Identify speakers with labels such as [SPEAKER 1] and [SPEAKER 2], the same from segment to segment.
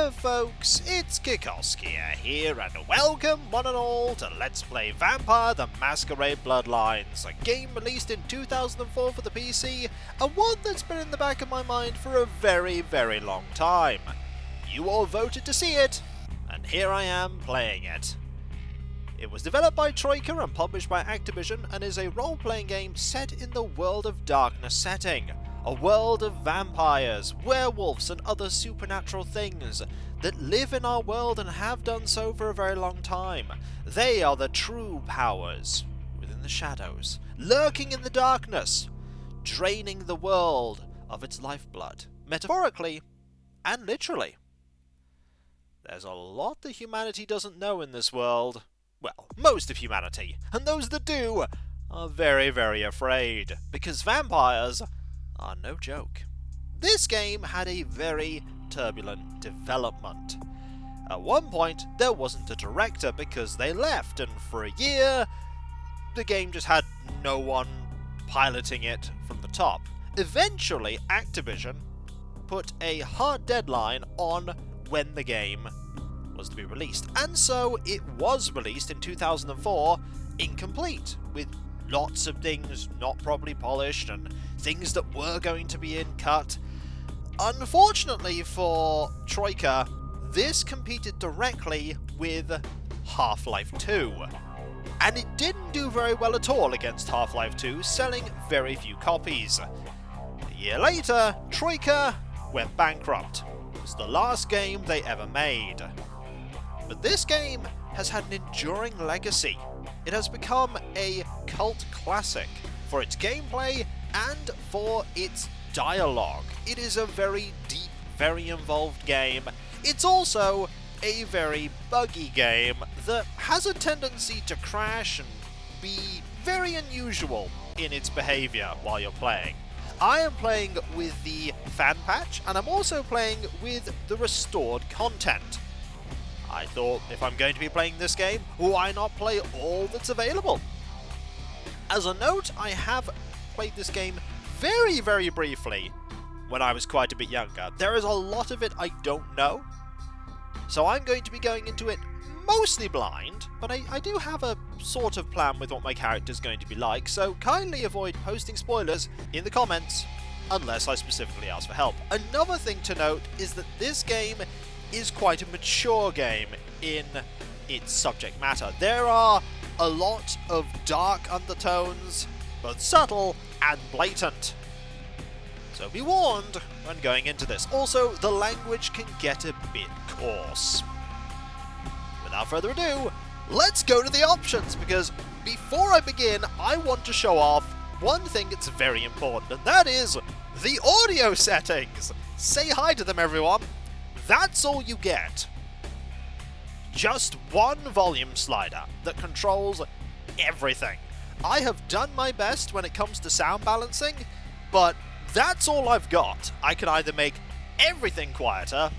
[SPEAKER 1] Hello folks, it's Kikoskia here, and welcome one and all to Let's Play Vampire the Masquerade Bloodlines, a game released in 2004 for the PC, and one that's been in the back of my mind for a very, very long time. You all voted to see it, and here I am playing it. It was developed by Troika and published by Activision, and is a role-playing game set in the World of Darkness setting. A world of vampires, werewolves and other supernatural things that live in our world and have done so for a very long time. They are the true powers within the shadows, lurking in the darkness, draining the world of its lifeblood, metaphorically and literally. There's a lot that humanity doesn't know in this world. Well, most of humanity, and those that do are very, very afraid, because vampires are no joke. This game had a very turbulent development. At one point, there wasn't a director because they left, and for a year, the game just had no one piloting it from the top. Eventually, Activision put a hard deadline on when the game was to be released, and so it was released in 2004, incomplete, with lots of things not properly polished and things that were going to be in cut. Unfortunately for Troika, this competed directly with Half-Life 2, and it didn't do very well at all against Half-Life 2, selling very few copies. A year later, Troika went bankrupt. It was the last game they ever made. But this game has had an enduring legacy. It has become a cult classic for its gameplay and for its dialogue. It is a very deep, very involved game. It's also a very buggy game that has a tendency to crash and be very unusual in its behaviour while you're playing. I am playing with the fan patch, and I'm also playing with the restored content. I thought, if I'm going to be playing this game, why not play all that's available? As a note, I have played this game very, very briefly when I was quite a bit younger. There is a lot of it I don't know, so I'm going to be going into it mostly blind, but I do have a sort of plan with what my character is going to be like, so kindly avoid posting spoilers in the comments unless I specifically ask for help. Another thing to note is that this game is quite a mature game in its subject matter. There are a lot of dark undertones, both subtle and blatant. So be warned when going into this. Also, the language can get a bit coarse. Without further ado, let's go to the options, because before I begin, I want to show off one thing that's very important, and that is the audio settings. Say hi to them, everyone. That's all you get. Just one volume slider that controls everything. I have done my best when it comes to sound balancing, but that's all I've got. I can either make everything quieter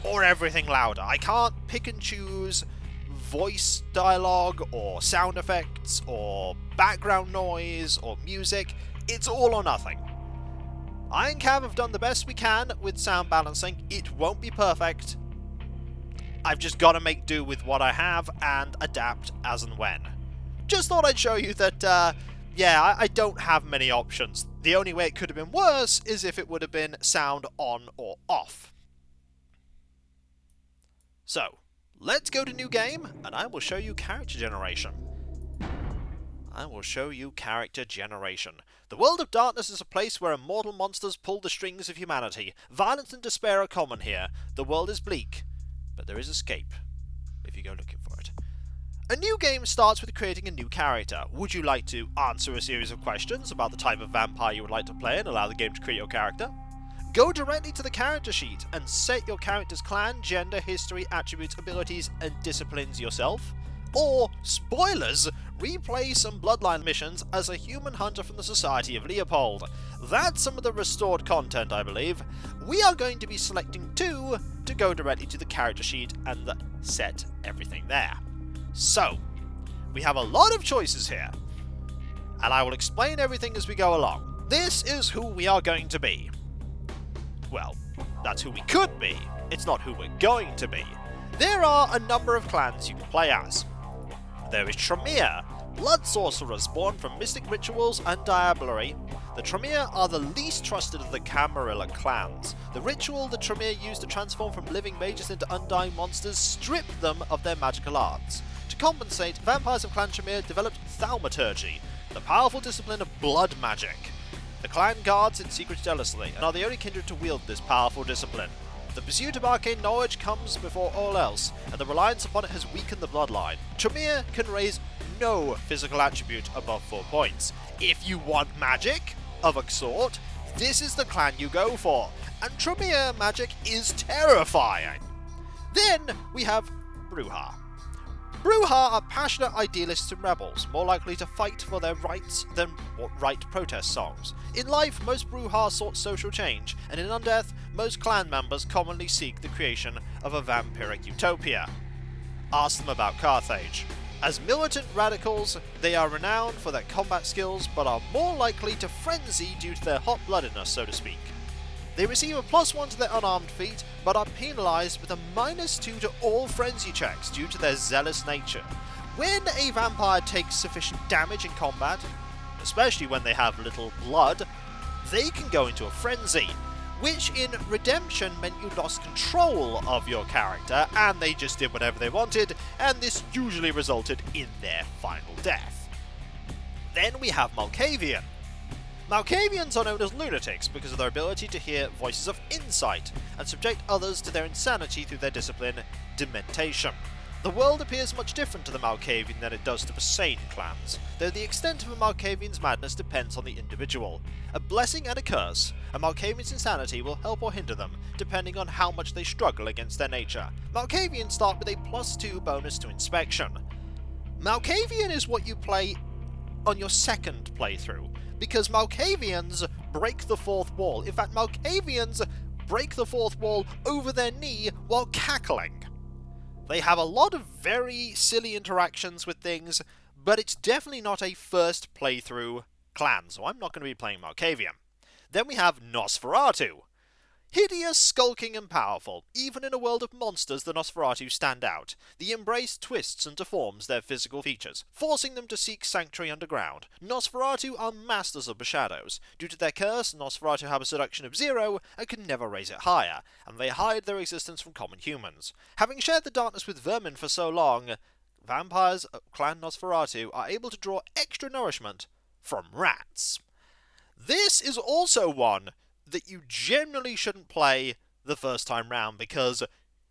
[SPEAKER 1] or everything louder. I can't pick and choose voice dialogue or sound effects or background noise or music. It's all or nothing. I and Cav have done the best we can with sound balancing. It won't be perfect. I've just got to make do with what I have and adapt as and when. Just thought I'd show you that, yeah, I don't have many options. The only way it could have been worse is if it would have been sound on or off. So, let's go to new game, and I will show you character generation. The world of darkness is a place where immortal monsters pull the strings of humanity. Violence and despair are common here. The world is bleak, but there is escape, if you go looking for it. A new game starts with creating a new character. Would you like to answer a series of questions about the type of vampire you would like to play and allow the game to create your character? Go directly to the character sheet and set your character's clan, gender, history, attributes, abilities, and disciplines yourself. Or, spoilers, replay some Bloodline missions as a human hunter from the Society of Leopold. That's some of the restored content, I believe. We are going to be selecting 2 to go directly to the character sheet and set everything there. So, we have a lot of choices here, and I will explain everything as we go along. This is who we are going to be. Well, that's who we could be, It's not who we're going to be. There are a number of clans you can play as. There is Tremere, blood sorcerers born from mystic rituals and diablerie. The Tremere are the least trusted of the Camarilla clans. The ritual the Tremere use to transform from living mages into undying monsters stripped them of their magical arts. To compensate, vampires of Clan Tremere developed thaumaturgy, the powerful discipline of blood magic. The clan guards its secrets jealously, and are the only kindred to wield this powerful discipline. The pursuit of arcane knowledge comes before all else, and the reliance upon it has weakened the bloodline. Tremere can raise no physical attribute above 4 points. If you want magic of a sort, this is the clan you go for, and Tremere magic is terrifying. Then we have Brujah. Brujah are passionate idealists and rebels, more likely to fight for their rights than write protest songs. In life, most Brujah sought social change, and in Undeath, most clan members commonly seek the creation of a vampiric utopia. Ask them about Carthage. As militant radicals, they are renowned for their combat skills, but are more likely to frenzy due to their hot-bloodedness, so to speak. They receive a +1 to their unarmed feat, but are penalised with a -2 to all frenzy checks due to their zealous nature. When a vampire takes sufficient damage in combat, especially when they have little blood, they can go into a frenzy, which in Redemption meant you lost control of your character and they just did whatever they wanted, and this usually resulted in their final death. Then we have Malkavian. Malkavians are known as lunatics because of their ability to hear voices of insight and subject others to their insanity through their discipline, dementation. The world appears much different to the Malkavian than it does to the sane clans, though the extent of a Malkavian's madness depends on the individual. A blessing and a curse, a Malkavian's insanity will help or hinder them, depending on how much they struggle against their nature. Malkavians start with a +2 bonus to inspection. Malkavian is what you play on your second playthrough, because Malkavians break the fourth wall. In fact, Malkavians break the fourth wall over their knee while cackling. They have a lot of very silly interactions with things, but it's definitely not a first playthrough clan, so I'm not going to be playing Malkavian. Then we have Nosferatu. Hideous, skulking, and powerful. Even in a world of monsters, the Nosferatu stand out. The embrace twists and deforms their physical features, forcing them to seek sanctuary underground. Nosferatu are masters of the shadows. Due to their curse, Nosferatu have a seduction of 0 and can never raise it higher, and they hide their existence from common humans. Having shared the darkness with vermin for so long, vampires of Clan Nosferatu are able to draw extra nourishment from rats. This is also one that you generally shouldn't play the first time round, because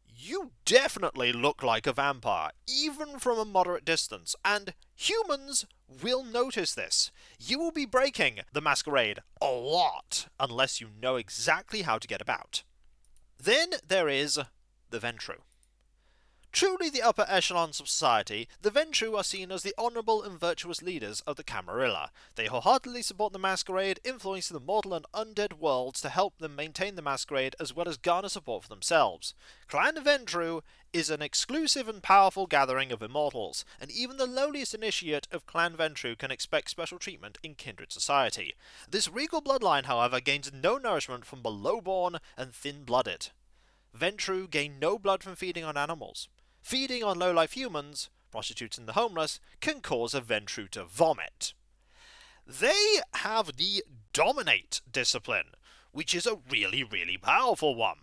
[SPEAKER 1] you definitely look like a vampire, even from a moderate distance, and humans will notice this. You will be breaking the Masquerade a lot, unless you know exactly how to get about. Then there is the Ventru. Truly the upper echelons of society, the Ventru are seen as the honourable and virtuous leaders of the Camarilla. They wholeheartedly support the Masquerade, influencing the mortal and undead worlds to help them maintain the Masquerade as well as garner support for themselves. Clan Ventru is an exclusive and powerful gathering of immortals, and even the lowliest initiate of Clan Ventru can expect special treatment in kindred society. This regal bloodline, however, gains no nourishment from the lowborn and thin-blooded. Ventru gain no blood from feeding on animals. Feeding on low-life humans, prostitutes and the homeless, can cause a Ventru to vomit. They have the Dominate discipline, which is a really, really powerful one.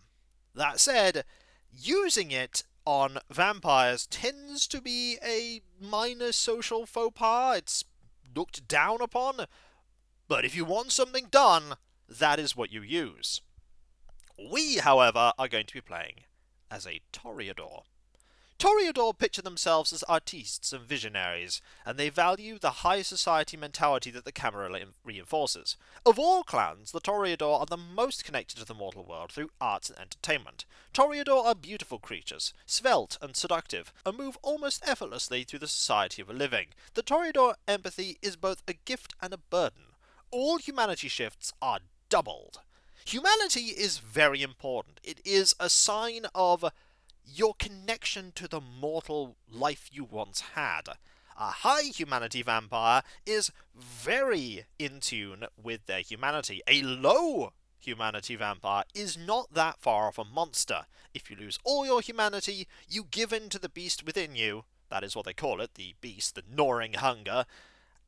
[SPEAKER 1] That said, using it on vampires tends to be a minor social faux pas. It's looked down upon, but if you want something done, that is what you use. We, however, are going to be playing as a Toreador. Toreador picture themselves as artistes and visionaries, and they value the high society mentality that the Camarilla reinforces. Of all clans, the Toreador are the most connected to the mortal world through arts and entertainment. Toreador are beautiful creatures, svelte and seductive, and move almost effortlessly through the society of a living. The Toreador empathy is both a gift and a burden. All humanity shifts are doubled. Humanity is very important. It is a sign of your connection to the mortal life you once had. A high humanity vampire is very in tune with their humanity. A low humanity vampire is not that far off a monster. If you lose all your humanity, you give in to the beast within you. That is what they call it, the beast, the gnawing hunger.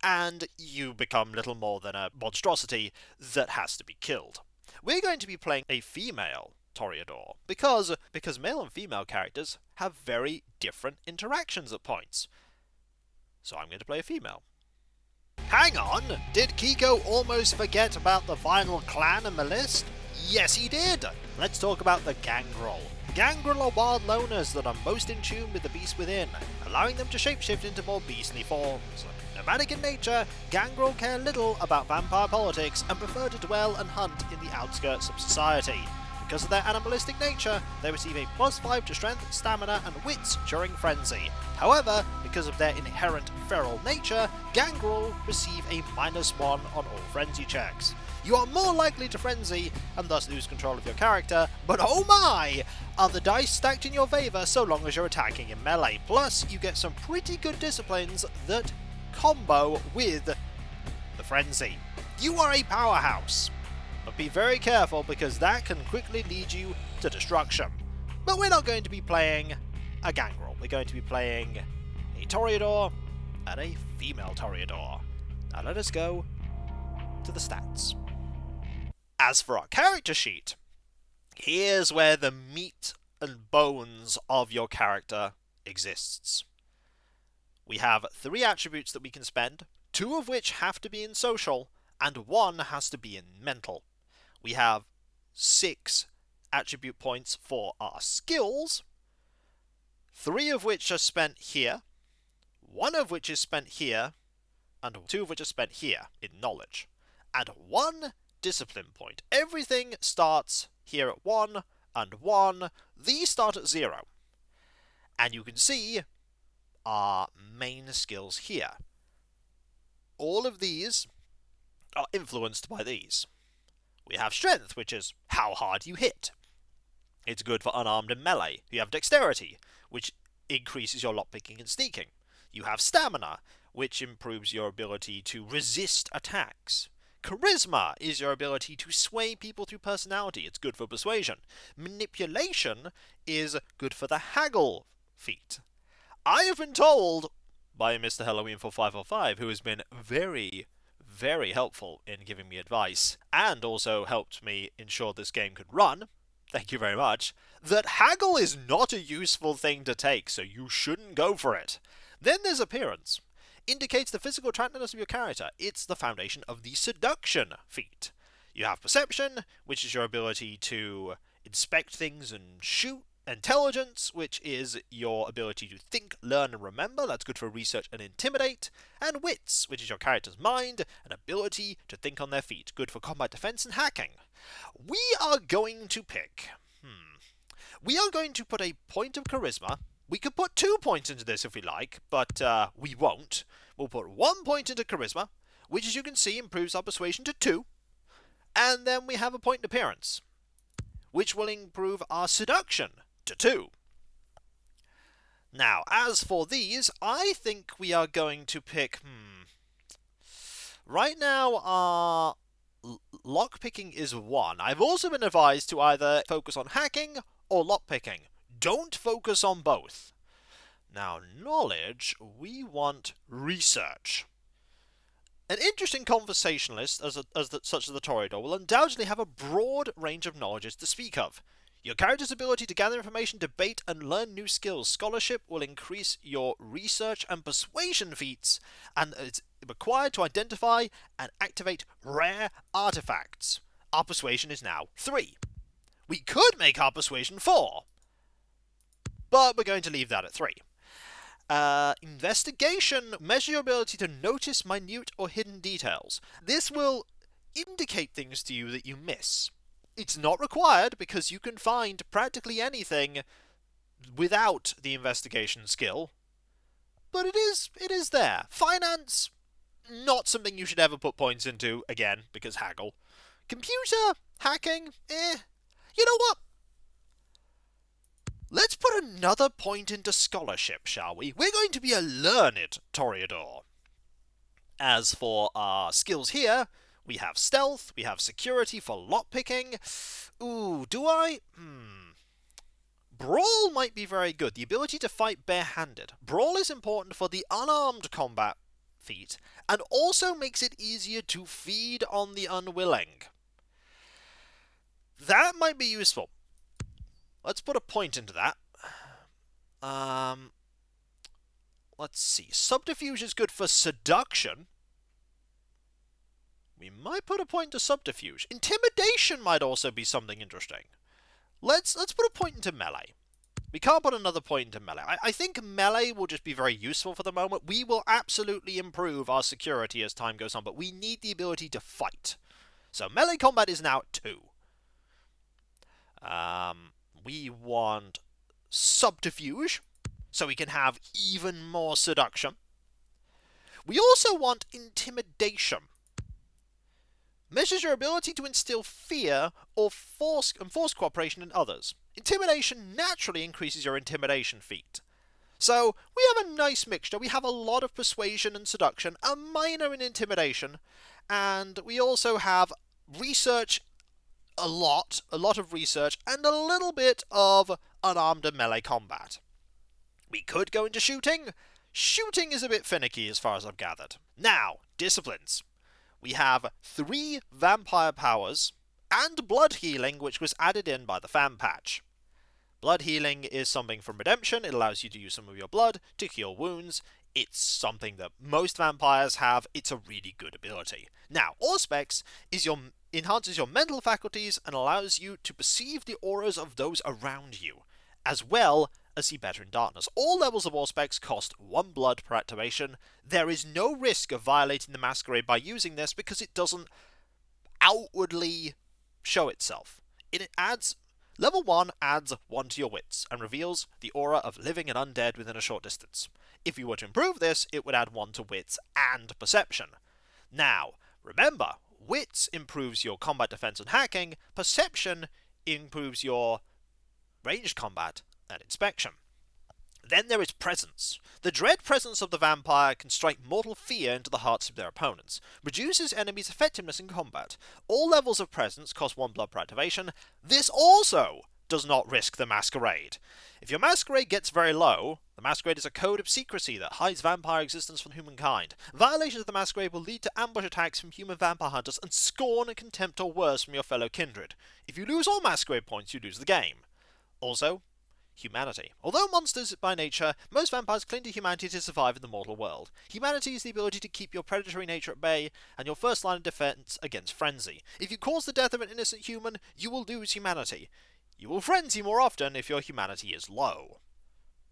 [SPEAKER 1] And you become little more than a monstrosity that has to be killed. We're going to be playing a female Toreador, because male and female characters have very different interactions at points. So I'm going to play a female. Hang on! Did Kiko almost forget about the final clan in the list? Yes, he did! Let's talk about the Gangrel. Gangrel are wild loners that are most in tune with the beast within, allowing them to shapeshift into more beastly forms. Nomadic in nature, Gangrel care little about vampire politics and prefer to dwell and hunt in the outskirts of society. Because of their animalistic nature, they receive a +5 to strength, stamina, and wits during frenzy. However, because of their inherent feral nature, Gangrel receive a -1 on all frenzy checks. You are more likely to frenzy, and thus lose control of your character, but oh my! Are the dice stacked in your favour so long as you're attacking in melee. Plus, you get some pretty good disciplines that combo with the frenzy. You are a powerhouse! But be very careful, because that can quickly lead you to destruction. But we're not going to be playing a Gangrel. We're going to be playing a Toreador and a female Toreador. Now let us go to the stats. As for our character sheet, here's where the meat and bones of your character exists. We have 3 attributes that we can spend, 2 of which have to be in social, and 1 has to be in mental. We have 6 attribute points for our skills, 3 of which are spent here, 1 of which is spent here, and 2 of which are spent here in knowledge, and 1 discipline point. Everything starts here at 1 and 1. These start at 0. And you can see our main skills here. All of these are influenced by these. We have strength, which is how hard you hit. It's good for unarmed and melee. You have dexterity, which increases your lockpicking and sneaking. You have stamina, which improves your ability to resist attacks. Charisma is your ability to sway people through personality. It's good for persuasion. Manipulation is good for the haggle feat. I have been told by Mr. Halloween 4545, who has been very helpful in giving me advice, and also helped me ensure this game could run, thank you very much, that haggle is not a useful thing to take, so you shouldn't go for it. Then there's appearance. Indicates the physical attractiveness of your character. It's the foundation of the seduction feat. You have perception, which is your ability to inspect things and shoot. Intelligence, which is your ability to think, learn, and remember. That's good for research and intimidate. And wits, which is your character's mind and ability to think on their feet. Good for combat defense and hacking. We are going to pick... We are going to put a point of charisma. We could put 2 points into this if we like, but we won't. We'll put 1 point into charisma, which, as you can see, improves our persuasion to 2. And then we have a point in appearance, which will improve our seduction to 2. Now, as for these, I think we are going to pick... Right now, our lockpicking is 1. I've also been advised to either focus on hacking or lockpicking. Don't focus on both. Now, knowledge, we want research. An interesting conversationalist, such as the Toreador, will undoubtedly have a broad range of knowledges to speak of. Your character's ability to gather information, debate, and learn new skills. Scholarship will increase your research and persuasion feats, and it's required to identify and activate rare artifacts. Our persuasion is now 3. We could make our persuasion 4, but we're going to leave that at 3. Investigation. Measure your ability to notice minute or hidden details. This will indicate things to you that you miss. It's not required, because you can find practically anything without the investigation skill, but it is there. Finance, not something you should ever put points into, again, because haggle. Computer, hacking, You know what? Let's put another point into scholarship, shall we? We're going to be a learned Toreador. As for our skills here, We have stealth, we have security for lockpicking. Ooh, do I? Brawl might be very good. The ability to fight barehanded. Brawl is important for the unarmed combat feat, and also makes it easier to feed on the unwilling. That might be useful. Let's put a point into that. Let's see. Subterfuge is good for seduction. We might put a point to subterfuge. Intimidation might also be something interesting. Let's put a point into melee. We can't put another point into melee. I think melee will just be very useful for the moment. We will absolutely improve our security as time goes on, but we need the ability to fight. So melee combat is now at 2. We want subterfuge, so we can have even more seduction. We also want intimidation. Measures your ability to instill fear or force cooperation in others. Intimidation naturally increases your intimidation feat. So we have a nice mixture. We have a lot of persuasion and seduction, a minor in intimidation, and we also have research, a lot of research, and a little bit of unarmed and melee combat. We could go into shooting. Shooting is a bit finicky as far as I've gathered. Now, disciplines. We have 3 vampire powers, and blood healing, which was added in by the fan patch. Blood healing is something from Redemption. It allows you to use some of your blood to heal wounds. It's something that most vampires have. It's a really good ability. Now, Auspex enhances your mental faculties and allows you to perceive the auras of those around you, as well as see better in darkness. All levels of Auspex cost 1 blood per activation. There is no risk of violating the Masquerade by using this because it doesn't outwardly show itself. Level 1 adds 1 to your wits and reveals the aura of living and undead within a short distance. If you were to improve this, it would add 1 to wits and perception. Now, remember, wits improves your combat defense and hacking, perception improves your ranged combat and inspection. Then there is presence. The dread presence of the vampire can strike mortal fear into the hearts of their opponents, reduces enemies' effectiveness in combat. All levels of presence cost 1 blood per activation. This also does not risk the Masquerade. If your Masquerade gets very low, the Masquerade is a code of secrecy that hides vampire existence from humankind. Violations of the Masquerade will lead to ambush attacks from human vampire hunters and scorn and contempt or worse from your fellow kindred. If you lose all Masquerade points, you lose the game. Also, humanity. Although monsters by nature, most vampires cling to humanity to survive in the mortal world. Humanity is the ability to keep your predatory nature at bay and your first line of defense against frenzy. If you cause the death of an innocent human, you will lose humanity. You will frenzy more often if your humanity is low.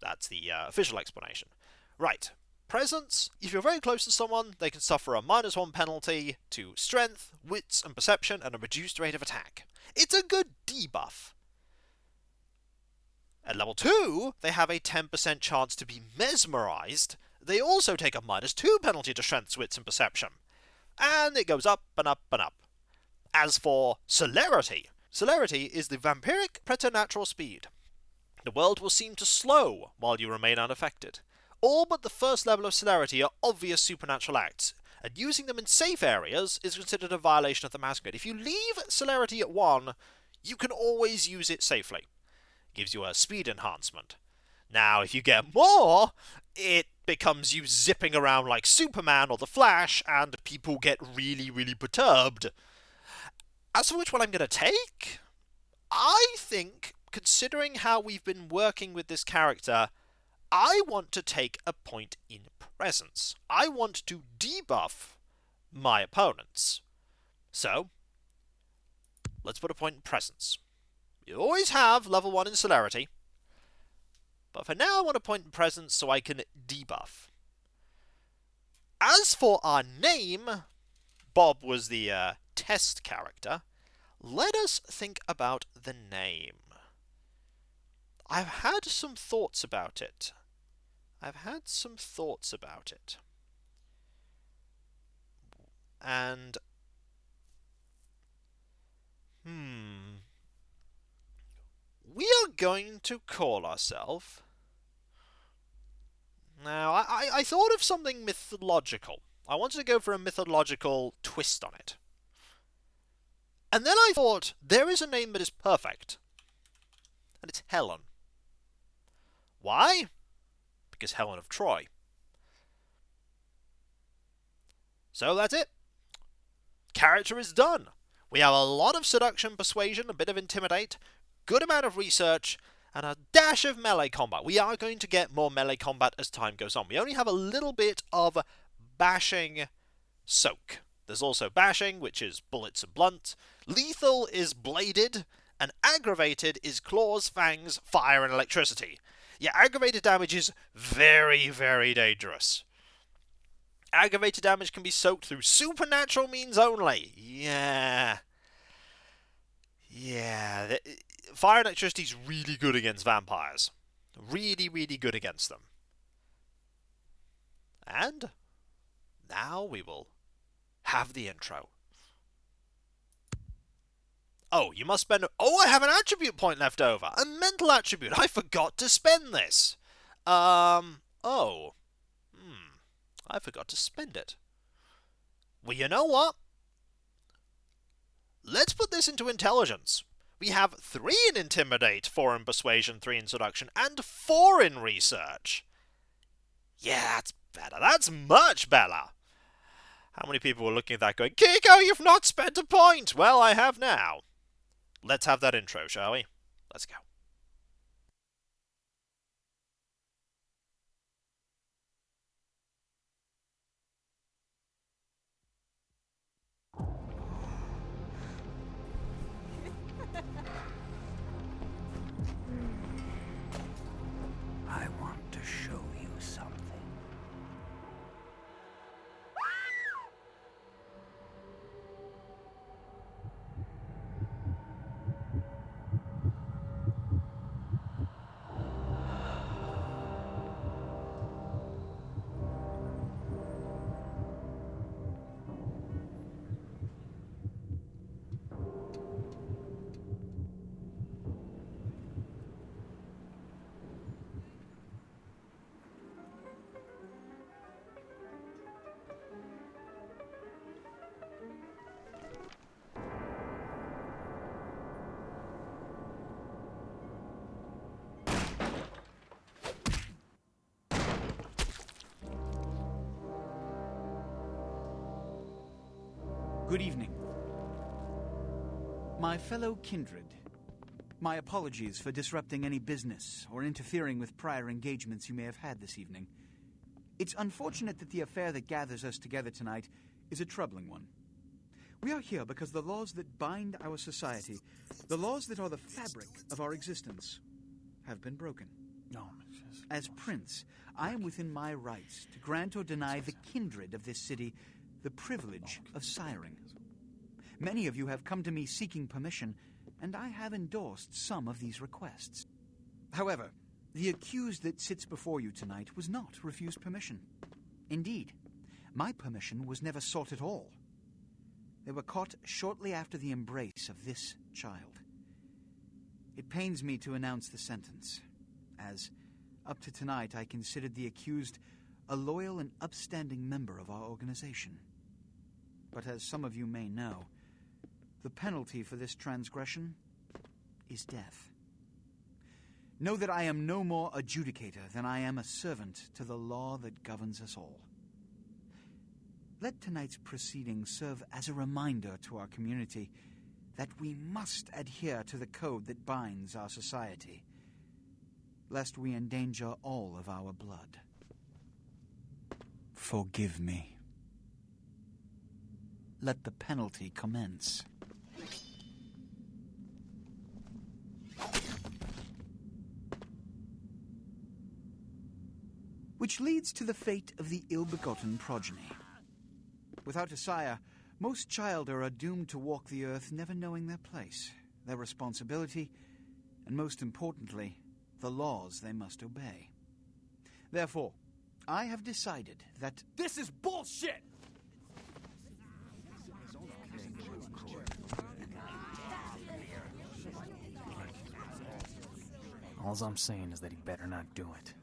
[SPEAKER 1] That's the official explanation. Right. Presence. If you're very close to someone, they can suffer a -1 penalty to strength, wits, and perception, and a reduced rate of attack. It's a good debuff. At level 2, they have a 10% chance to be mesmerized. They also take a -2 penalty to strength, wits, and perception. And it goes up and up and up. As for celerity, celerity is the vampiric preternatural speed. The world will seem to slow while you remain unaffected. All but the first level of celerity are obvious supernatural acts, and using them in safe areas is considered a violation of the Masquerade. If you leave celerity at 1, you can always use it safely. Gives you a speed enhancement. Now, if you get more, it becomes you zipping around like Superman or the Flash, and people get really, really perturbed. As for which one I'm going to take, I think, considering how we've been working with this character, I want to take a point in presence. I want to debuff my opponents. So, let's put a point in presence. You always have level 1 in celerity, but for now I want a point in presence so I can debuff. As for our name, Bob was the test character. Let us think about the name. I've had some thoughts about it. And we are going to call ourselves... Now, I thought of something mythological. I wanted to go for a mythological twist on it. And then I thought, there is a name that is perfect. And it's Helen. Why? Because Helen of Troy. So that's it. Character is done. We have a lot of seduction, persuasion, a bit of intimidate, good amount of research, and a dash of melee combat. We are going to get more melee combat as time goes on. We only have a little bit of bashing soak. There's also bashing, which is bullets and blunt. Lethal is bladed, and aggravated is claws, fangs, fire, and electricity. Yeah, aggravated damage is very, very dangerous. Aggravated damage can be soaked through supernatural means only. Yeah. Fire and electricity is really good against vampires. Really, really good against them. And now we will have the intro. Oh, you must spend... Oh, I have an attribute point left over. A mental attribute. I forgot to spend this. I forgot to spend it. Well, you know what? Let's put this into intelligence. We have 3 in Intimidate, 4 in Persuasion, 3 in Seduction, and 4 in Research. Yeah, that's better. That's much better. How many people were looking at that going, Kiko, you've not spent a point! Well, I have now. Let's have that intro, shall we? Let's go.
[SPEAKER 2] I want to show you something.
[SPEAKER 3] Good evening. My fellow kindred, my apologies for disrupting any business or interfering with prior engagements you may have had this evening. It's unfortunate that the affair that gathers us together tonight is a troubling one. We are here because the laws that bind our society, the laws that are the fabric of our existence, have been broken. As Prince, I am within my rights to grant or deny the kindred of this city the privilege of siring. Many of you have come to me seeking permission, and I have endorsed some of these requests. However, the accused that sits before you tonight was not refused permission. Indeed, my permission was never sought at all. They were caught shortly after the embrace of this child. It pains me to announce the sentence, as up to tonight I considered the accused a loyal and upstanding member of our organization. But as some of you may know, the penalty for this transgression is death. Know that I am no more adjudicator than I am a servant to the law that governs us all. Let tonight's proceedings serve as a reminder to our community that we must adhere to the code that binds our society, lest we endanger all of our blood. Forgive me. Let the penalty commence. Which leads to the fate of the ill-begotten progeny. Without a sire, most childer are doomed to walk the earth never knowing their place, their responsibility, and most importantly, the laws they must obey. Therefore, I have decided that...
[SPEAKER 2] This is bullshit! All I'm saying is that he better not do it.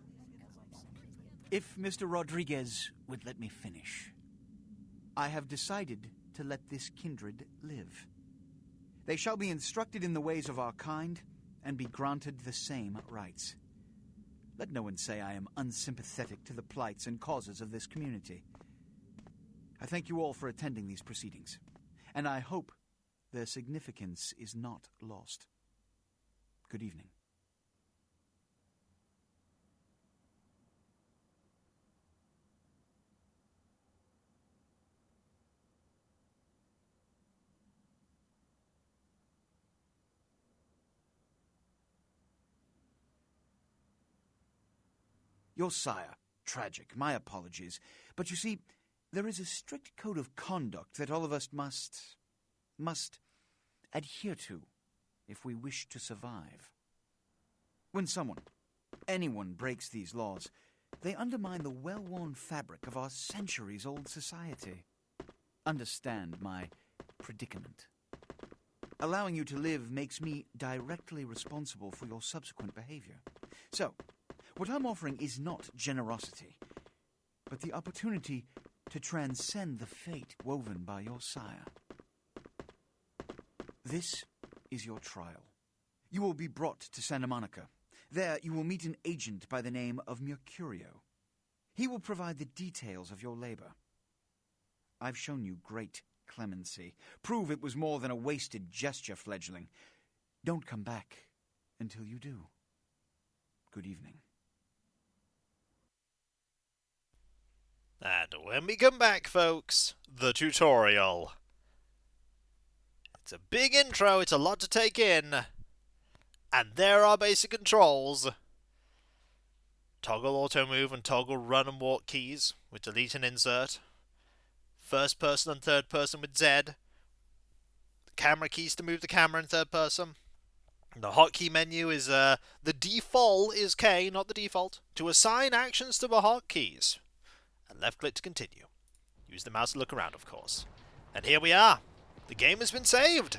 [SPEAKER 3] If Mr. Rodriguez would let me finish, I have decided to let this kindred live. They shall be instructed in the ways of our kind, and be granted the same rights. Let no one say I am unsympathetic to the plights and causes of this community. I thank you all for attending these proceedings, and I hope their significance is not lost. Good evening. Your sire, tragic, my apologies. But you see, there is a strict code of conduct that all of us must adhere to if we wish to survive. When anyone breaks these laws, they undermine the well-worn fabric of our centuries-old society. Understand my predicament. Allowing you to live makes me directly responsible for your subsequent behavior. So, what I'm offering is not generosity, but the opportunity to transcend the fate woven by your sire. This is your trial. You will be brought to Santa Monica. There you will meet an agent by the name of Mercurio. He will provide the details of your labor. I've shown you great clemency. Prove it was more than a wasted gesture, fledgling. Don't come back until you do. Good evening.
[SPEAKER 1] And when we come back, folks, the tutorial. It's a big intro, it's a lot to take in. And there are basic controls. Toggle auto move and toggle run and walk keys with delete and insert. First person and third person with Z. The camera keys to move the camera in third person. The hotkey menu is, the default is K, not the default. To assign actions to the hotkeys. And left click to continue. Use the mouse to look around, of course. And here we are. The game has been saved.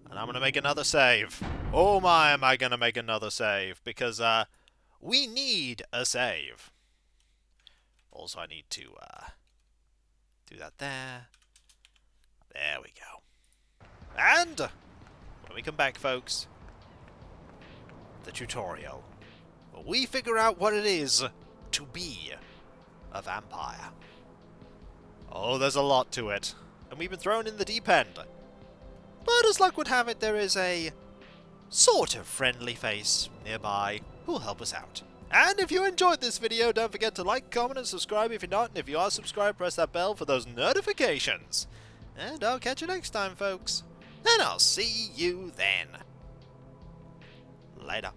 [SPEAKER 1] And I'm going to make another save. Oh my, am I going to make another save. Because, we need a save. Also, I need to, do that there. There we go. And, when we come back, folks, the tutorial. Where we figure out what it is to be a vampire. Oh, there's a lot to it. And we've been thrown in the deep end. But as luck would have it, there is a sort of friendly face nearby who will help us out. And if you enjoyed this video, don't forget to like, comment, and subscribe if you're not. And if you are subscribed, press that bell for those notifications. And I'll catch you next time, folks. And I'll see you then. Later.